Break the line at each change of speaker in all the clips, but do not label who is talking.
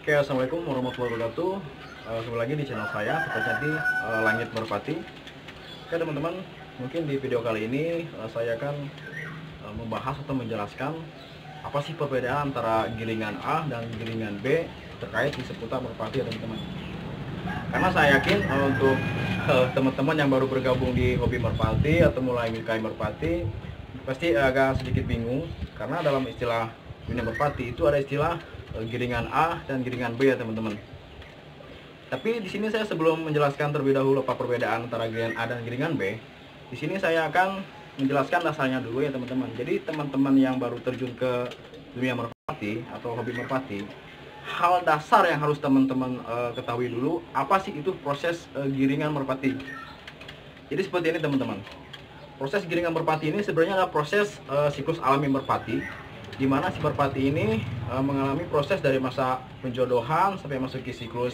Oke, assalamualaikum warahmatullahi wabarakatuh. Kembali lagi di channel saya, tepatnya di Langit Merpati. Oke teman-teman, mungkin di video kali ini saya akan membahas atau menjelaskan apa sih perbedaan antara giringan A dan giringan B terkait di seputar merpati ya teman-teman. Karena saya yakin untuk teman-teman yang baru bergabung di hobi merpati atau mulai menyukai merpati pasti agak sedikit bingung, karena dalam istilah dunia merpati itu ada istilah giringan A dan giringan B ya teman-teman. Tapi di sini saya sebelum menjelaskan terlebih dahulu apa perbedaan antara giringan A dan giringan B, di sini saya akan menjelaskan dasarnya dulu ya teman-teman. Jadi teman-teman yang baru terjun ke dunia merpati atau hobi merpati, hal dasar yang harus teman-teman ketahui dulu, apa sih itu proses giringan merpati. Jadi seperti ini teman-teman. Proses giringan merpati ini sebenarnya adalah proses siklus alami merpati, di mana si merpati ini mengalami proses dari masa penjodohan sampai masuk ke siklus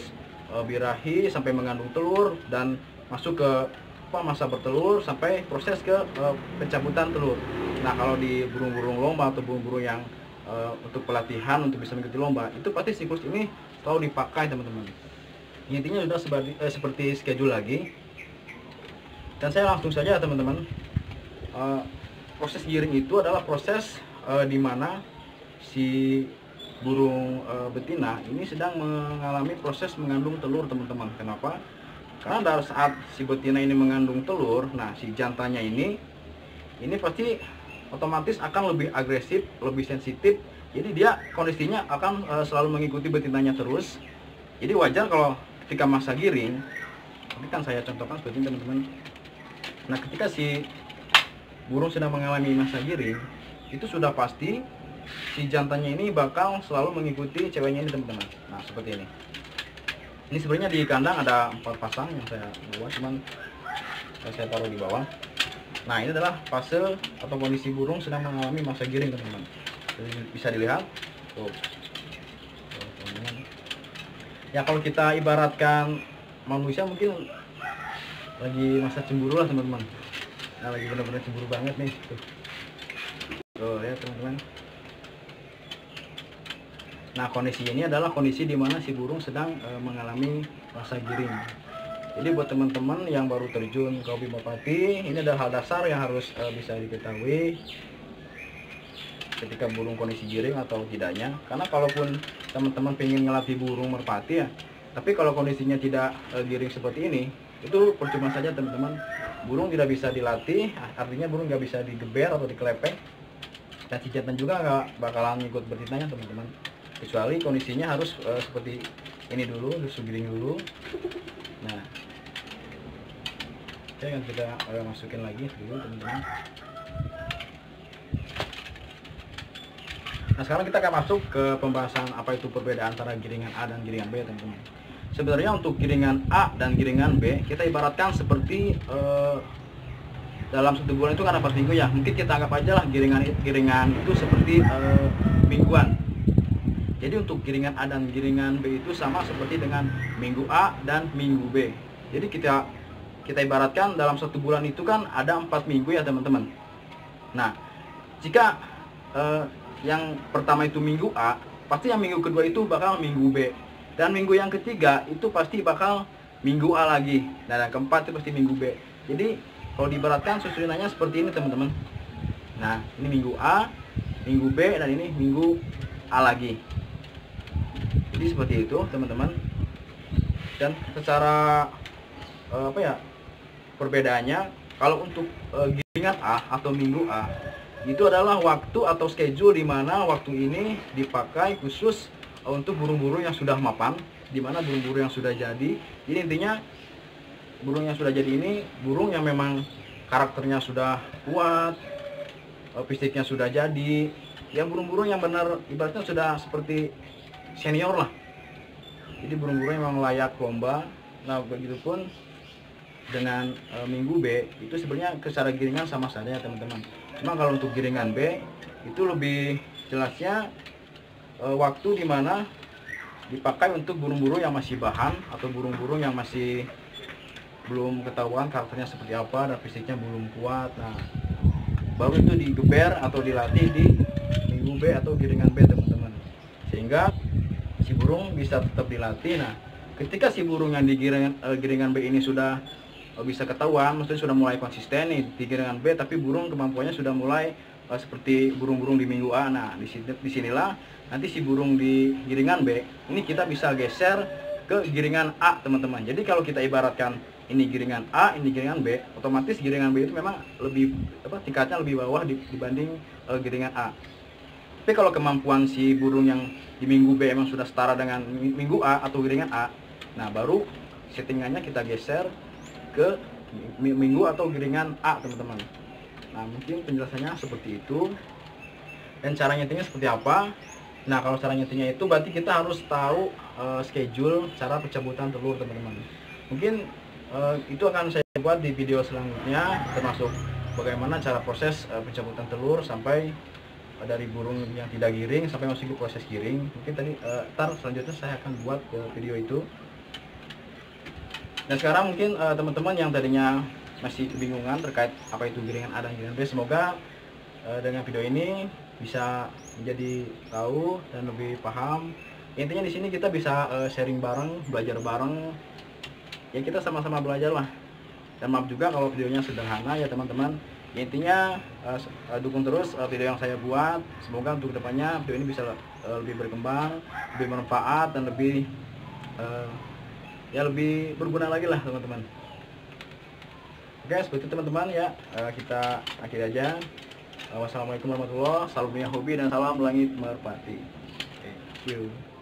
birahi, sampai mengandung telur dan masuk ke masa bertelur sampai proses ke pencabutan telur. Nah, kalau di burung-burung lomba atau burung-burung yang untuk pelatihan untuk bisa mengikuti lomba, itu pasti siklus ini selalu dipakai teman-teman. Intinya sudah seperti schedule lagi. Dan saya langsung saja teman-teman. Proses giring itu adalah proses di mana si burung betina ini sedang mengalami proses mengandung telur teman-teman. Kenapa? Karena dari saat si betina ini mengandung telur, nah si jantannya ini pasti otomatis akan lebih agresif, lebih sensitif. Jadi dia kondisinya akan selalu mengikuti betinanya terus. Jadi wajar kalau ketika masa giring, ini kan saya contohkan seperti ini teman-teman. Nah, ketika si burung sedang mengalami masa giring, itu sudah pasti si jantannya ini bakal selalu mengikuti ceweknya ini teman-teman. Nah, seperti ini. Ini sebenarnya di kandang ada 4 pasang yang saya buat, cuman saya taruh di bawah. Nah, ini adalah fase atau kondisi burung sedang mengalami masa giring teman-teman. Bisa dilihat tuh. Ya, kalau kita ibaratkan manusia mungkin lagi masa cemburu lah teman-teman. Nah, lagi benar-benar cemburu banget nih tuh. Tuh ya teman-teman. Nah, kondisi ini adalah kondisi di mana si burung sedang mengalami masa giring. Jadi buat teman-teman yang baru terjun ke hobi merpati, ini adalah hal dasar yang harus bisa diketahui ketika burung kondisi giring atau tidaknya. Karena kalaupun teman-teman pengen ngelatih burung merpati ya, tapi kalau kondisinya tidak giring seperti ini, itu percuma saja teman-teman. Burung tidak bisa dilatih, artinya burung nggak bisa digeber atau dikelepek, dan si jantan juga nggak bakalan ngikut betinanya teman-teman, kecuali kondisinya harus seperti ini dulu, harus giring dulu. Nah, oke, yang kita masukin lagi dulu teman-teman. Nah, sekarang kita akan masuk ke pembahasan apa itu perbedaan antara giringan A dan giringan B teman-teman. Sebenarnya untuk giringan A dan giringan B, kita ibaratkan seperti dalam satu bulan itu kan ada 4 minggu ya. Mungkin kita anggap aja lah giringan itu seperti mingguan. Jadi untuk giringan A dan giringan B itu sama seperti dengan minggu A dan minggu B. Jadi kita ibaratkan dalam satu bulan itu kan ada 4 minggu ya teman-teman. Nah, jika yang pertama itu minggu A, pasti yang minggu kedua itu bakal minggu B. Dan minggu yang ketiga itu pasti bakal minggu A lagi. Dan yang keempat itu pasti minggu B. Jadi kalau diibaratkan susunannya seperti ini teman-teman. Nah, ini minggu A, minggu B, dan ini minggu A lagi. Jadi seperti itu teman-teman. Dan secara perbedaannya, kalau untuk giringan A atau minggu A, itu adalah waktu atau schedule di mana waktu ini dipakai khusus untuk burung-burung yang sudah mapan, di mana burung-burung yang sudah jadi. Jadi intinya burung yang sudah jadi ini burung yang memang karakternya sudah kuat, fisiknya sudah jadi, yang burung-burung yang benar ibaratnya sudah seperti senior lah. Jadi burung-burung yang memang layak lomba. Nah, begitupun dengan minggu B, itu sebenarnya secara giringan sama saja teman-teman. Cuma kalau untuk giringan B itu lebih jelasnya waktu dimana dipakai untuk burung-burung yang masih bahan atau burung-burung yang masih belum ketahuan karakternya seperti apa dan fisiknya belum kuat. Nah, baru itu digeber atau dilatih di minggu B atau giringan B teman-teman, sehingga si burung burung bisa tetap dilatih. Nah, ketika si burung yang di giringan B ini sudah bisa ketahuan, maksudnya sudah mulai konsisten nih di giringan B, tapi burung kemampuannya sudah mulai seperti burung-burung di minggu A. Nah, disinilah nanti si burung di giringan B ini kita bisa geser ke giringan A, teman-teman. Jadi kalau kita ibaratkan ini giringan A, ini giringan B, otomatis giringan B itu memang lebih tingkatnya lebih bawah dibanding giringan A. Tapi kalau kemampuan si burung yang di minggu B emang sudah setara dengan minggu A atau giringan A, nah baru settingannya kita geser ke minggu atau giringan A, teman-teman. Nah, mungkin penjelasannya seperti itu. Dan cara nyetingnya seperti apa? Nah, kalau cara nyetingnya itu berarti kita harus tahu schedule cara pencabutan telur, teman-teman. Mungkin itu akan saya buat di video selanjutnya, termasuk bagaimana cara proses pencabutan telur sampai dari burung yang tidak giring sampai masuk ke proses giring. Mungkin tadi selanjutnya saya akan buat video itu. Dan sekarang mungkin teman-teman yang tadinya masih kebingungan terkait apa itu giringan A dan giringan B, semoga dengan video ini bisa menjadi tahu dan lebih paham. Intinya di sini kita bisa sharing bareng, belajar bareng. Ya, kita sama-sama belajar lah. Dan maaf juga kalau videonya sederhana ya, teman-teman. Intinya dukung terus video yang saya buat. Semoga untuk kedepannya video ini bisa lebih berkembang, lebih bermanfaat, dan lebih lebih berguna lagi lah, teman-teman. Oke, seperti itu teman-teman ya. Kita akhiri aja. Wassalamualaikum warahmatullahi wabarakatuh. Salam dunia hobi dan salam langit merpati. Thank you.